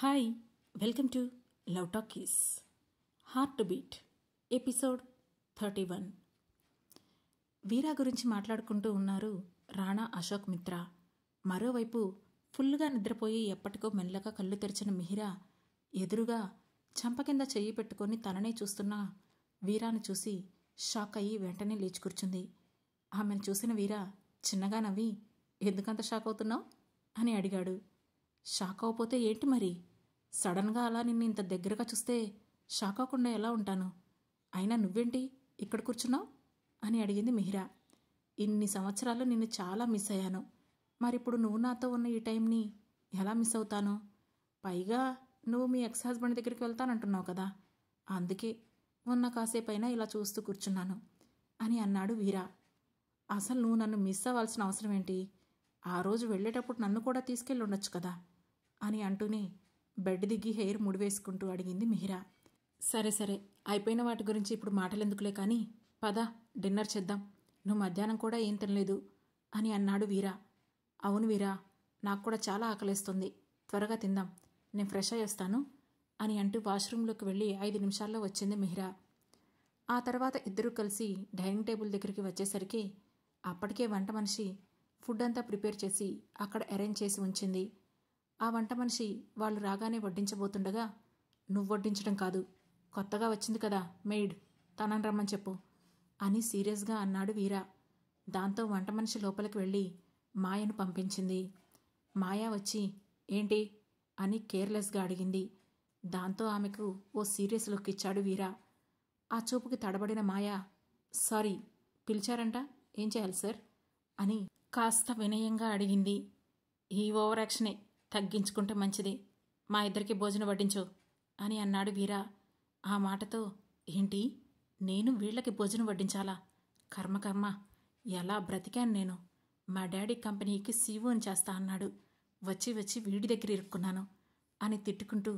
Hi, welcome to love talkies. Heart to beat episode 31. వీరా గురించి మాట్లాడుకుంటూ ఉన్నారు రాణా అశోక్ మిత్రా. మరోవైపు ఫుల్గా నిద్రపోయి ఎప్పటికో మెల్లగా కళ్ళు తెరిచిన మిహిరా ఎదురుగా చంప కింద చెయ్యి పెట్టుకొని తననే చూస్తున్న వీరాను చూసి షాక్ అయ్యి వెంటనే లేచి కూర్చుంది. ఆమెను చూసిన వీరా చిన్నగా నవ్వి, ఎందుకంత షాక్ అవుతున్నావు అని అడిగాడు. షాక్ అవ్వపోతే ఏంటి మరి? సడన్గా అలా నిన్ను ఇంత దగ్గరగా చూస్తే షాక్ అవ్వకుండా ఎలా ఉంటాను? అయినా నువ్వేంటి ఇక్కడ కూర్చున్నావు అని అడిగింది మిహిరా. ఇన్ని సంవత్సరాలు నిన్ను చాలా మిస్ అయ్యాను. మరిప్పుడు నువ్వు నాతో ఉన్న ఈ టైంని ఎలా మిస్ అవుతాను? పైగా నువ్వు మీ ఎక్స్ హస్బెండ్ దగ్గరికి వెళ్తానంటున్నావు కదా, అందుకే ఉన్న కాసేపైనా ఇలా చూస్తూ కూర్చున్నాను అని అన్నాడు వీరా. అసలు నువ్వు నన్ను మిస్ అవ్వాల్సిన అవసరం ఏంటి? ఆ రోజు వెళ్ళేటప్పుడు నన్ను కూడా తీసుకెళ్ళి ఉండొచ్చు కదా అని అంటూనే బెడ్ దిగి హెయిర్ ముడివేసుకుంటూ అడిగింది మిహిరా. సరే సరే, అయిపోయిన వాటి గురించి ఇప్పుడు మాటలెందుకులే కానీ పద, డిన్నర్ చేద్దాం. నువ్వు మధ్యాహ్నం కూడా ఏం తినలేదు అని అన్నాడు వీరా. అవును వీరా, నాకు కూడా చాలా ఆకలేస్తుంది, త్వరగా తిందాం, నేను ఫ్రెష్ అయ్యి వస్తాను అని అంటూ వాష్రూంలోకి వెళ్ళి 5 నిమిషాల్లో వచ్చింది మిహిరా. ఆ తర్వాత ఇద్దరూ కలిసి డైనింగ్ టేబుల్ దగ్గరికి వచ్చేసరికి అప్పటికే వంట మనిషి ఫుడ్ అంతా ప్రిపేర్ చేసి అక్కడ అరేంజ్ చేసి ఉంచింది. ఆ వంట మనిషి వాళ్ళు రాగానే వడ్డించబోతుండగా, నువ్వు వడ్డించడం కాదు, కొత్తగా వచ్చింది కదా మెయిడ్, తనని రమ్మని చెప్పు అని సీరియస్గా అన్నాడు వీరా. దాంతో వంట మనిషి లోపలికి వెళ్ళి మాయను పంపించింది. మాయ వచ్చి ఏంటి అని కేర్లెస్గా అడిగింది. దాంతో ఆమెకు ఓ సీరియస్ లుక్ ఇచ్చాడు వీరా. ఆ చూపుకి తడబడిన మాయ, సారీ, పిలిచారంట, ఏం చేయాలి సార్ అని కాస్త వినయంగా అడిగింది. ఈ ఓవర్ యాక్షనే తగ్గించుకుంటే మంచిది, మా ఇద్దరికి భోజనం వడ్డించు అని అన్నాడు వీరా. ఆ మాటతో ఏంటి, నేను వీళ్ళకి భోజనం వడ్డించాలా? కర్మ, ఎలా బ్రతికాను నేను? మా డాడీ కంపెనీకి సీఈఓని చేస్తా అన్నాడు, వచ్చి వీడి దగ్గర ఇరుక్కున్నాను అని తిట్టుకుంటూ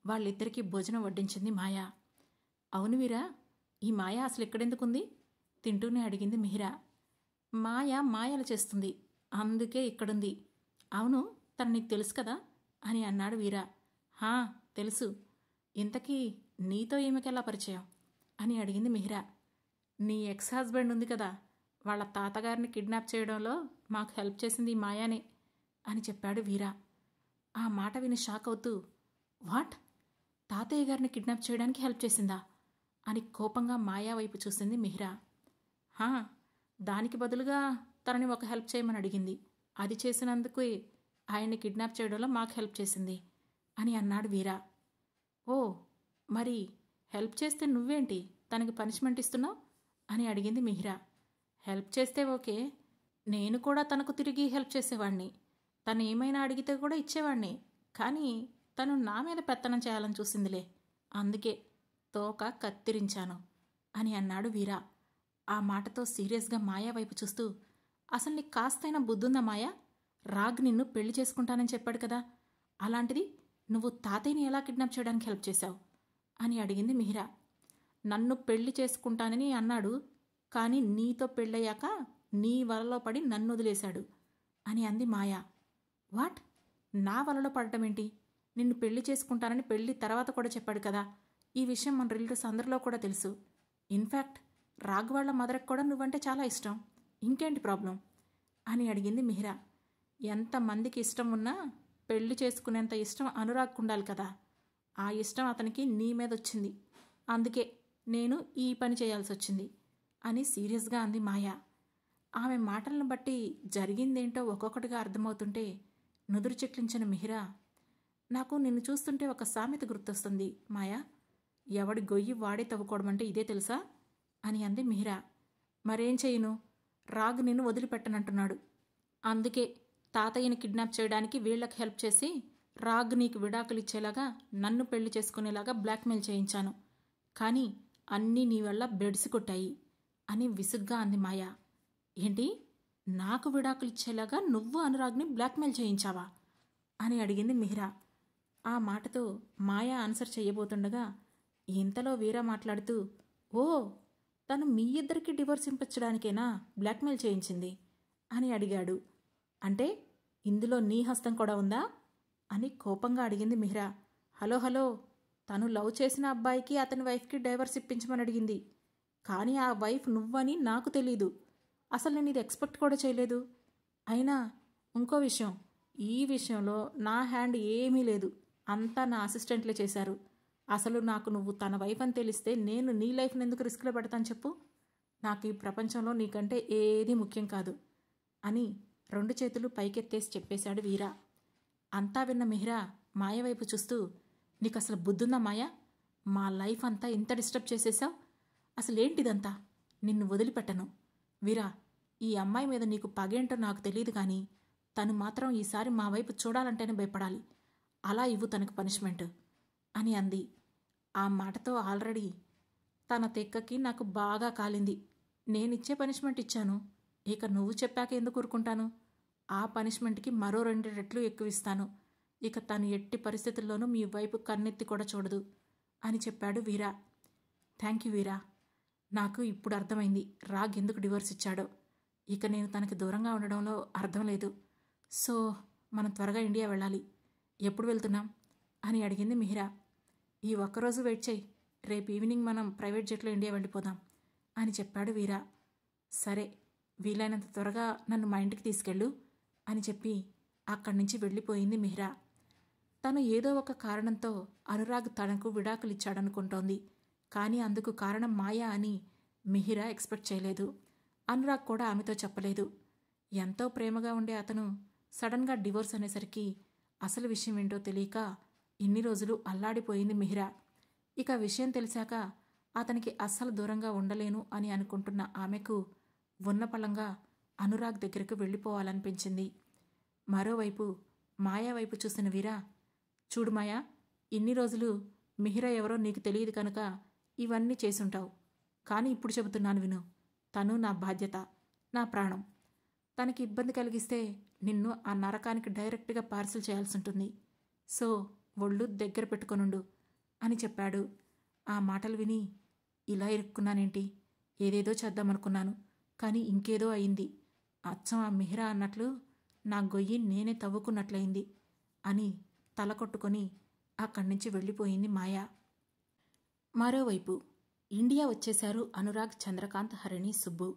వాళ్ళిద్దరికీ భోజనం వడ్డించింది మాయ. అవును వీరా, ఈ మాయ అసలు ఎక్కడెందుకుంది తింటూనే అడిగింది మిహిరా. మాయలు చేస్తుంది, అందుకే ఇక్కడుంది. అవును, తను నీకు తెలుసు కదా అని అన్నాడు వీరా. హా, తెలుసు. ఇంతకీ నీతో ఈమెకెలా పరిచయం అని అడిగింది మిహిరా. నీ ఎక్స్ హస్బెండ్ ఉంది కదా, వాళ్ళ తాతగారిని కిడ్నాప్ చేయడంలో మాకు హెల్ప్ చేసింది ఈ మాయానే అని చెప్పాడు వీరా. ఆ మాట విని షాక్ అవుతూ, వాట్, తాతయ్య గారిని కిడ్నాప్ చేయడానికి హెల్ప్ చేసిందా అని కోపంగా మాయా వైపు చూసింది మిహిరా. హా, దానికి బదులుగా తనని ఒక హెల్ప్ చేయమని అడిగింది, అది చేసినందుకు ఆయన్ని కిడ్నాప్ చేయడంలో మాకు హెల్ప్ చేసింది అని అన్నాడు వీరా. ఓ, మరి హెల్ప్ చేస్తే నువ్వేంటి తనకి పనిష్మెంట్ ఇస్తున్నావు అని అడిగింది మిహిరా. హెల్ప్ చేస్తే ఓకే, నేను కూడా తనకు తిరిగి హెల్ప్ చేసేవాణ్ణి, తను ఏమైనా అడిగితే కూడా ఇచ్చేవాణ్ణి, కానీ తను నా మీద పెత్తనం చేయాలని చూసిందిలే, అందుకే తోక కత్తిరించాను అని అన్నాడు వీరా. ఆ మాటతో సీరియస్గా మాయా వైపు చూస్తూ, అసలు నీకు కాస్తైనా బుద్ధుందా మాయా? రాగ్ నిన్ను పెళ్లి చేసుకుంటానని చెప్పాడు కదా, అలాంటిది నువ్వు తాతయ్యని ఎలా కిడ్నాప్ చేయడానికి హెల్ప్ చేశావు అని అడిగింది మిహిరా. నన్ను పెళ్లి చేసుకుంటానని అన్నాడు, కానీ నీతో పెళ్ళయ్యాక నీ వలలో పడి నన్ను వదిలేశాడు అని అంది మాయా. వాట్, నా వలలో పడటం ఏంటి? నిన్ను పెళ్లి చేసుకుంటానని పెళ్లి తర్వాత కూడా చెప్పాడు కదా, ఈ విషయం మన రిలేటివ్స్ అందరిలో కూడా తెలుసు. ఇన్ఫ్యాక్ట్ రాగ్ వాళ్ళ మదర్కి కూడా నువ్వంటే చాలా ఇష్టం, ఇంకేంటి ప్రాబ్లం అని అడిగింది మిహిరా. ఎంతమందికి ఇష్టం ఉన్నా పెళ్లి చేసుకునేంత ఇష్టం అనురాగ్కు ఉండాలి కదా, ఆ ఇష్టం అతనికి నీ మీద వచ్చింది, అందుకే నేను ఈ పని చేయాల్సి వచ్చింది అని సీరియస్గా అంది మాయా. ఆమె మాటలను బట్టి జరిగిందేంటో ఒక్కొక్కటిగా అర్థమవుతుంటే నుదురు చెట్లించిన మిహిరా, నాకు నిన్ను చూస్తుంటే ఒక సామెత గుర్తొస్తుంది మాయా, ఎవడి గొయ్యి వాడే తవ్వుకోవడం అంటే ఇదే తెలుసా అని అంది మిహిరా. మరేం చేయను, రాగ్ నిన్ను వదిలిపెట్టనంటున్నాడు, అందుకే తాతయ్యని కిడ్నాప్ చేయడానికి వీళ్ళకి హెల్ప్ చేసి రాగ్ నీకు విడాకులు ఇచ్చేలాగా నన్ను పెళ్లి చేసుకునేలాగా బ్లాక్మెయిల్ చేయించాను, కానీ అన్నీ నీ వల్ల బెడిసి కొట్టాయి అని విసుగ్గా అంది మాయా. ఏంటి, నాకు విడాకులు ఇచ్చేలాగా నువ్వు అనురాగ్ని బ్లాక్మెయిల్ చేయించావా అని అడిగింది మిహిరా. ఆ మాటతో మాయా ఆన్సర్ చెయ్యబోతుండగా ఇంతలో వీరా మాట్లాడుతూ, ఓ, తను మీ ఇద్దరికి డివోర్స్ ఇప్పించడానికేనా బ్లాక్మెయిల్ చేయించింది అని అడిగాడు. అంటే ఇందులో నీ హస్తం కూడా ఉందా అని కోపంగా అడిగింది మిహిరా. హలో హలో, తను లవ్ చేసిన అబ్బాయికి అతని వైఫ్కి డైవర్స్ ఇప్పించమని అడిగింది. కానీ ఆ వైఫ్ నువ్వని నాకు తెలీదు. అసలు నేను ఇది ఎక్స్పెక్ట్ కూడా చేయలేదు. అయినా ఇంకో విషయం, ఈ విషయంలో నా హ్యాండ్ ఏమీ లేదు. అంతా నా అసిస్టెంట్లే చేశారు. అసలు నాకు నువ్వు తన వైఫ్ అని తెలిస్తే నేను నీ లైఫ్ని ఎందుకు రిస్క్లో పెడతాను చెప్పు? నాకు ఈ ప్రపంచంలో నీకంటే ఏదీ ముఖ్యం కాదు అని 2 చేతులు పైకెత్తేసి చెప్పేశాడు వీరా. అంతా విన్న మిహిరా మాయ వైపు చూస్తూ, నీకు అసలు బుద్ధుందా మాయ? మా లైఫ్ అంతా ఇంత డిస్టర్బ్ చేసేసావు. అసలేంటిదంతా? నిన్ను వదిలిపెట్టను. వీరా, ఈ అమ్మాయి మీద నీకు పగేంటో నాకు తెలియదు, కానీ తను మాత్రం ఈసారి మా వైపు చూడాలంటేనే భయపడాలి. అలా ఇవ్వు తనకు పనిష్మెంట్ అని అంది. ఆ మాటతో ఆల్రెడీ తన తెక్కకి నాకు బాగా కాలింది. నేనిచ్చే పనిష్మెంట్ ఇచ్చాను, ఇక నువ్వు చెప్పాక ఎందుకు ఊరుకుంటాను? ఆ పనిష్మెంట్కి మరో 2 రెట్లు ఎక్కువ ఇస్తాను. ఇక తను ఎట్టి పరిస్థితుల్లోనూ మీ వైపు కన్నెత్తి కూడా చూడదు అని చెప్పాడు వీరా. థ్యాంక్ యూ వీరా. నాకు ఇప్పుడు అర్థమైంది రాగ్ ఎందుకు డివోర్స్ ఇచ్చాడో. ఇక నేను తనకి దూరంగా ఉండడంలో అర్థం లేదు. సో మనం త్వరగా ఇండియా వెళ్ళాలి. ఎప్పుడు వెళ్తున్నాం అని అడిగింది మిహిరా. ఈ ఒక్కరోజు వెయిట్ చేయి, రేపు ఈవినింగ్ మనం ప్రైవేట్ జెట్లో ఇండియా వెళ్ళిపోదాం అని చెప్పాడు వీరా. సరే, వీలైనంత త్వరగా నన్ను మా ఇంటికి తీసుకెళ్ళు అని చెప్పి అక్కడి నుంచి వెళ్ళిపోయింది మిహిరా. తను ఏదో ఒక కారణంతో అనురాగ్ తనకు విడాకులిచ్చాడనుకుంటోంది. కానీ అందుకు కారణం మాయా అని మిహిరా ఎక్స్పెక్ట్ చేయలేదు. అనురాగ్ కూడా ఆమెతో చెప్పలేదు. ఎంతో ప్రేమగా ఉండే అతను సడన్గా డివోర్స్ అనేసరికి అసలు విషయం ఏంటో తెలియక ఇన్ని రోజులు అల్లాడిపోయింది మిహిరా. ఇక విషయం తెలిసాక అతనికి అస్సలు దూరంగా ఉండలేను అని అనుకుంటున్న ఆమెకు ఉన్నపళంగా అనురాగ్ దగ్గరకు వెళ్ళిపోవాలనిపించింది. మరోవైపు మాయా వైపు చూసిన వీరా, చూడు మాయా, ఇన్ని రోజులు మిహిరా ఎవరో నీకు తెలియదు కనుక ఇవన్నీ చేసుంటావు. కానీ ఇప్పుడు చెబుతున్నాను విను. తను నా బాధ్యత, నా ప్రాణం. తనకి ఇబ్బంది కలిగిస్తే నిన్ను ఆ నరకానికి డైరెక్ట్గా పార్సిల్ చేయాల్సి ఉంటుంది. సో ఒళ్ళు దగ్గర పెట్టుకొనుండు అని చెప్పాడు. ఆ మాటలు విని, ఇలా ఇరుక్కున్నానేంటి? ఏదేదో చేద్దామనుకున్నాను, కానీ ఇంకేదో అయింది. అచ్చం ఆ మిహిరా అన్నట్లు నా గొయ్యి నేనే తవ్వుకున్నట్లయింది అని తల కొట్టుకొని అక్కడి నుంచి వెళ్ళిపోయింది మాయా. మరోవైపు ఇండియా వచ్చేశారు అనురాగ్, చంద్రకాంత్, హరిణి, సుబ్బు.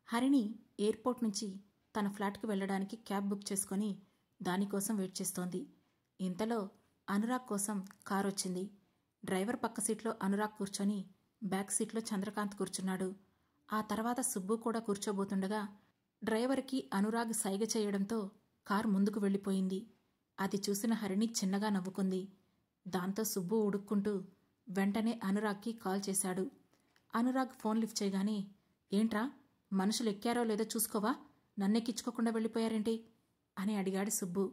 హరిణి ఎయిర్పోర్ట్ నుంచి తన ఫ్లాట్కి వెళ్ళడానికి క్యాబ్ బుక్ చేసుకొని దానికోసం వెయిట్ చేస్తోంది. ఇంతలో అనురాగ్ కోసం కారు వచ్చింది. డ్రైవర్ పక్క సీట్లో అనురాగ్ కూర్చొని బ్యాక్ సీట్లో చంద్రకాంత్ కూర్చున్నాడు. ఆ తర్వాత సుబ్బు కూడా కూర్చోబోతుండగా డ్రైవర్కి అనురాగ్ సైగ చేయడంతో కారు ముందుకు వెళ్ళిపోయింది. అది చూసిన హరిణి చిన్నగా నవ్వుకుంది. దాంతో సుబ్బు ఉడుక్కుంటూ వెంటనే అనురాగ్కి కాల్ చేశాడు. అనురాగ్ ఫోన్ లిఫ్ట్ చేయగానే, ఏంట్రా, మనుషులు ఎక్కారో లేదో చూసుకోవా? నన్నెక్కించుకోకుండా వెళ్ళిపోయారేంటి అని అడిగాడు సుబ్బు.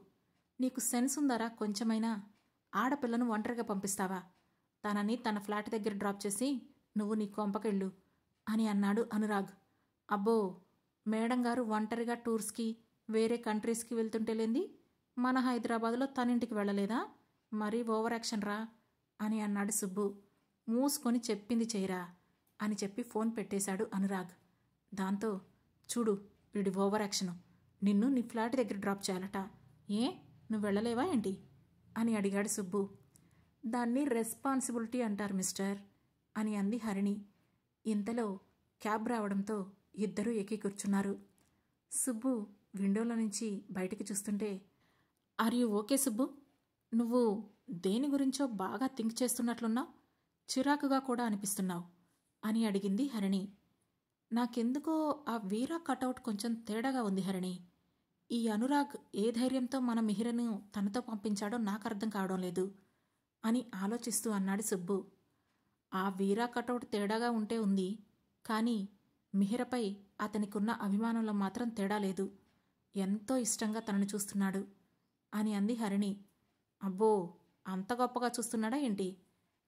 నీకు సెన్స్ ఉందారా కొంచెమైనా? ఆడపిల్లను ఒంటరిగా పంపిస్తావా? తనని తన ఫ్లాట్ దగ్గర డ్రాప్ చేసి నువ్వు నీ కొంపకెళ్ళు అని అన్నాడు అనురాగ్. అబ్బో, మేడం గారు ఒంటరిగా టూర్స్కి వేరే కంట్రీస్కి వెళ్తుంటేలేంది, మన హైదరాబాద్లో తనింటికి వెళ్ళలేదా? మరీ ఓవర్ యాక్షన్ రా అని అన్నాడు సుబ్బు. మూసుకొని చెప్పింది చేయరా అని చెప్పి ఫోన్ పెట్టేశాడు అనురాగ్. దాంతో, చూడు వీడి ఓవర్ యాక్షను, నిన్ను నీ ఫ్లాట్ దగ్గర డ్రాప్ చేయాలట. ఏ, నువ్వు వెళ్ళలేవా ఏంటి అని అడిగాడు సుబ్బు. దాన్ని రెస్పాన్సిబిలిటీ అంటారు మిస్టర్ అని అంది హరిణి. ఇంతలో క్యాబ్ రావడంతో ఇద్దరూ ఎక్కి కూర్చున్నారు. సుబ్బు విండోలో నుంచి బయటికి చూస్తుంటే, ఆర్ యూ ఓకే సుబ్బు? నువ్వు దేని గురించో బాగా థింక్ చేస్తున్నట్లున్నావు, చిరాకుగా కూడా అనిపిస్తున్నావు అని అడిగింది హరిణి. నాకెందుకో ఆ వీరా కటౌట్ కొంచెం తేడాగా ఉంది హరిణి. ఈ అనురాగ్ ఏ ధైర్యంతో మన మిహిరను తనతో పంపించాడో నాకు అర్థం కావడం లేదు అని ఆలోచిస్తూ అన్నాడు సుబ్బు. ఆ వీరా కటౌట్ తేడాగా ఉంటే ఉంది, కానీ మిహిరపై అతనికున్న అభిమానంలో మాత్రం తేడా లేదు. ఎంతో ఇష్టంగా తనని చూస్తున్నాడు అని అంది హరిణి. అబ్బో, అంత గొప్పగా చూస్తున్నాడా ఏంటి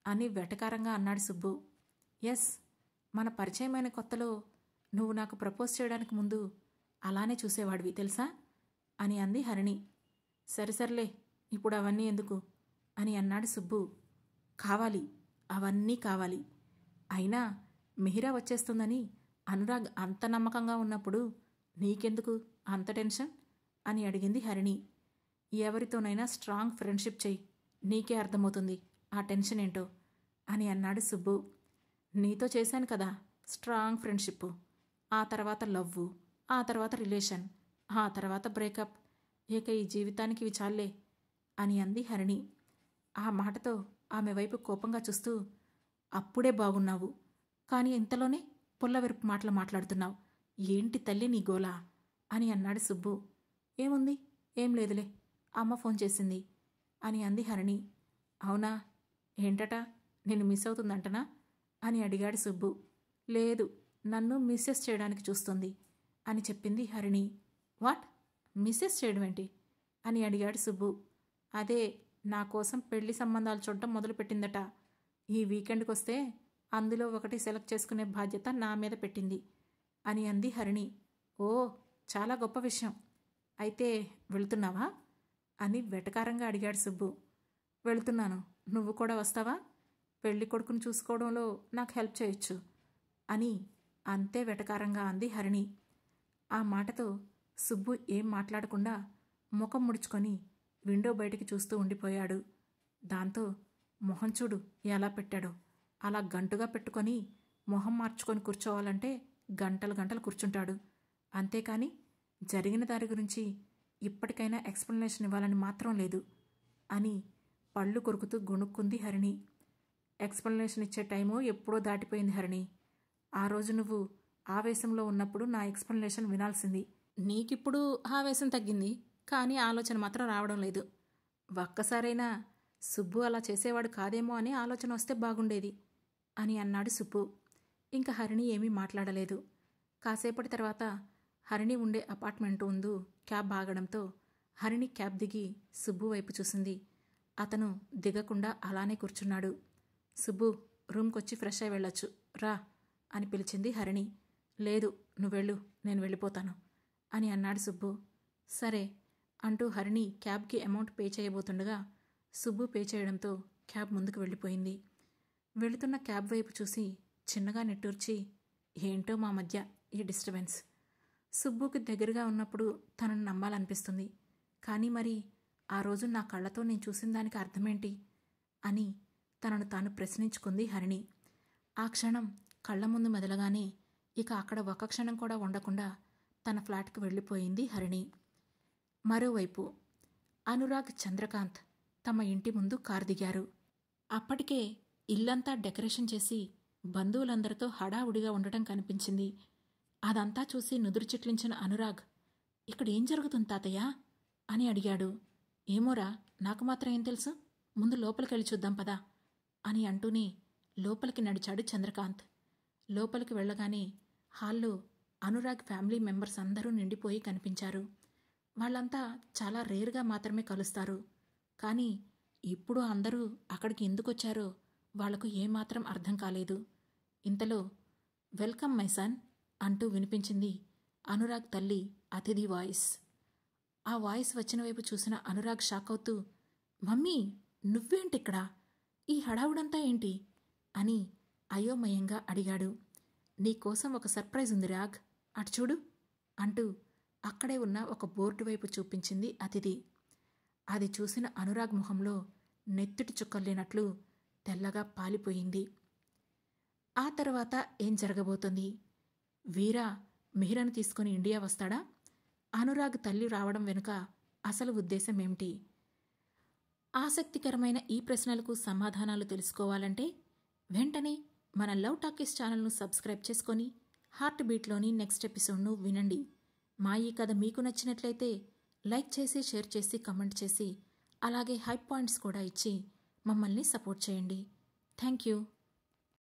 అని వెటకారంగా అన్నాడు సుబ్బు. ఎస్, మన పరిచయమైన కొత్తలో నువ్వు నాకు ప్రపోజ్ చేయడానికి ముందు అలానే చూసేవాడివి తెలుసా అని అంది హరిణి. సరిసర్లే, ఇప్పుడు అవన్నీ ఎందుకు అని అన్నాడు సుబ్బు. కావాలి, అవన్నీ కావాలి. అయినా మిహిరా వచ్చేస్తుందని అనురాగ్ అంత నమ్మకంగా ఉన్నప్పుడు నీకెందుకు అంత టెన్షన్ అని అడిగింది హరిణి. ఎవరితోనైనా స్ట్రాంగ్ ఫ్రెండ్షిప్ చెయ్యి, నీకే అర్థమవుతుంది ఆ టెన్షన్ ఏంటో అని అన్నాడు సుబ్బు. నీతో చేశాను కదా స్ట్రాంగ్ ఫ్రెండ్షిప్, ఆ తర్వాత లవ్వు, ఆ తర్వాత రిలేషన్, ఆ తర్వాత బ్రేకప్, ఇక ఈ జీవితానికి ఇవి చాలే అని అంది హరిణి. ఆ మాటతో ఆమె వైపు కోపంగా చూస్తూ, అప్పుడే బాగున్నావు, కానీ ఇంతలోనే పుల్లవెరుపు మాటలు మాట్లాడుతున్నావు, ఏంటి తల్లి నీ గోలా అని అన్నాడు సుబ్బు. ఏముంది, ఏం లేదులే, అమ్మ ఫోన్ చేసింది అని అంది హరిణి. అవునా, ఏంటట, నేను మిస్ అవుతుందంటనా అని అడిగాడు సుబ్బు. లేదు, నన్ను మిస్సెస్ చేయడానికి చూస్తుంది అని చెప్పింది హరిణి. వాట్, మిస్సెస్ చేయడం ఏంటి అని అడిగాడు సుబ్బు. అదే, నా కోసం పెళ్లి సంబంధాలు చూడటం మొదలుపెట్టిందట. ఈ వీకెండ్కి వస్తే అందులో ఒకటి సెలెక్ట్ చేసుకునే బాధ్యత నా మీద పెట్టింది అని అంది హరిణి. ఓ, చాలా గొప్ప విషయం. అయితే వెళుతున్నావా అని వెటకారంగా అడిగాడు సుబ్బు. వెళుతున్నాను, నువ్వు కూడా వస్తావా? పెళ్లి కొడుకును చూసుకోవడంలో నాకు హెల్ప్ చేయొచ్చు అని అంతే వెటకారంగా అంది హరిణి. ఆ మాటతో సుబ్బు ఏం మాట్లాడకుండా ముఖం ముడుచుకొని విండో బయటికి చూస్తూ ఉండిపోయాడు. దాంతో మొహం చూడు ఎలా పెట్టాడో, అలా గంటుగా పెట్టుకొని మొహం మార్చుకొని కూర్చోవాలంటే గంటలు గంటలు కూర్చుంటాడు. అంతేకాని జరిగిన దారి గురించి ఇప్పటికైనా ఎక్స్ప్లెనేషన్ ఇవ్వాలని మాత్రం లేదు అని పళ్ళు కొరుకుతూ గొణుక్కుంది హరిణి. ఎక్స్ప్లెనేషన్ ఇచ్చే టైము ఎప్పుడో దాటిపోయింది హరిణి. ఆ రోజు నువ్వు ఆవేశంలో ఉన్నప్పుడు నా ఎక్స్ప్లెనేషన్ వినాల్సింది. నీకిప్పుడు ఆవేశం తగ్గింది, కానీ ఆలోచన మాత్రం రావడం లేదు. ఒక్కసారైనా సుబ్బు అలా చేసేవాడు కాదేమో అని ఆలోచన వస్తే బాగుండేది అని అన్నాడు సుబ్బు. ఇంకా హరిణి ఏమీ మాట్లాడలేదు. కాసేపటి తర్వాత హరిణి ఉండే అపార్ట్మెంటు ముందు క్యాబ్ ఆగడంతో హరిణి క్యాబ్ దిగి సుబ్బు వైపు చూసింది. అతను దిగకుండా అలానే కూర్చున్నాడు. సుబ్బు, రూమ్కొచ్చి ఫ్రెష్ అయి వెళ్ళొచ్చు రా అని పిలిచింది హరిణి. లేదు, నువ్వెళ్ళు, నేను వెళ్ళిపోతాను అని అన్నాడు సుబ్బు. సరే అంటూ హరిణి క్యాబ్కి అమౌంట్ పే చేయబోతుండగా సుబ్బు పే చేయడంతో క్యాబ్ ముందుకు వెళ్ళిపోయింది. వెళుతున్న క్యాబ్ వైపు చూసి చిన్నగా నిట్టూర్చి, ఏంటో మా మధ్య ఈ డిస్టర్బెన్స్. సుబ్బుకి దగ్గరగా ఉన్నప్పుడు తనను నమ్మాలనిపిస్తుంది, కానీ మరి ఆ రోజు నా కళ్ళతో నేను చూసిన దానికి అర్థమేంటి అని తనను తాను ప్రశ్నించుకుంది హరిణి. ఆ క్షణం కళ్ళ ముందు మెదలగానే ఇక అక్కడ ఒక క్షణం కూడా ఉండకుండా తన ఫ్లాట్కు వెళ్ళిపోయింది హరిణి. మరోవైపు అనురాగ్, చంద్రకాంత్ తమ ఇంటి ముందు కారు దిగారు. అప్పటికే ఇల్లంతా డెకరేషన్ చేసి బంధువులందరితో హడావుడిగా ఉండటం కనిపించింది. అదంతా చూసి నుదురు చిట్లించిన అనురాగ్, ఇక్కడ ఏం జరుగుతుంది తాతయ్య అని అడిగాడు. ఏమోరా, నాకు మాత్రం ఏం తెలుసు, ముందు లోపలికెళ్ళి చూద్దాం పదా అని అంటూనే లోపలికి నడిచాడు చంద్రకాంత్. లోపలికి వెళ్ళగానే హాల్లో అనురాగ్ ఫ్యామిలీ మెంబర్స్ అందరూ నిండిపోయి కనిపించారు. వాళ్ళంతా చాలా రేర్గా మాత్రమే కలుస్తారు, కానీ ఇప్పుడు అందరూ అక్కడికి ఎందుకొచ్చారో వాళ్లకు ఏమాత్రం అర్థం కాలేదు. ఇంతలో వెల్కమ్ మై సన్ అంటూ వినిపించింది అనురాగ్ తల్లి అతిథి వాయిస్. ఆ వాయిస్ వచ్చిన వైపు చూసిన అనురాగ్ షాక్ అవుతూ, మమ్మీ నువ్వేంటిక్కడా, ఈ హడావుడంతా ఏంటి అని అయోమయంగా అడిగాడు. నీకోసం ఒక సర్ప్రైజ్ ఉంది రాగ్, అటు చూడు అంటూ అక్కడే ఉన్న ఒక బోర్డు వైపు చూపించింది అతిథి. అది చూసిన అనురాగ్ మొహంలో నెత్తుటి చుక్కలేనట్లు తెల్లగా పాలిపోయింది. ఆ తర్వాత ఏం జరగబోతుంది? వీరా మిహిరను తీసుకుని ఇండియా వస్తాడా? అనురాగ్ తల్లి రావడం వెనుక అసలు ఉద్దేశం ఏమిటి? ఆసక్తికరమైన ఈ ప్రశ్నలకు సమాధానాలు తెలుసుకోవాలంటే వెంటనే మన లవ్ టాకీస్ ఛానల్ను సబ్స్క్రైబ్ చేసుకొని హార్ట్ బీట్లోని నెక్స్ట్ ఎపిసోడ్ను వినండి. మా ఈ కథ మీకు నచ్చినట్లయితే లైక్ చేసి, షేర్ చేసి, కమెంట్ చేసి, అలాగే హై పాయింట్స్ కూడా ఇచ్చి మమ్మల్ని సపోర్ట్ చేయండి. Thank you.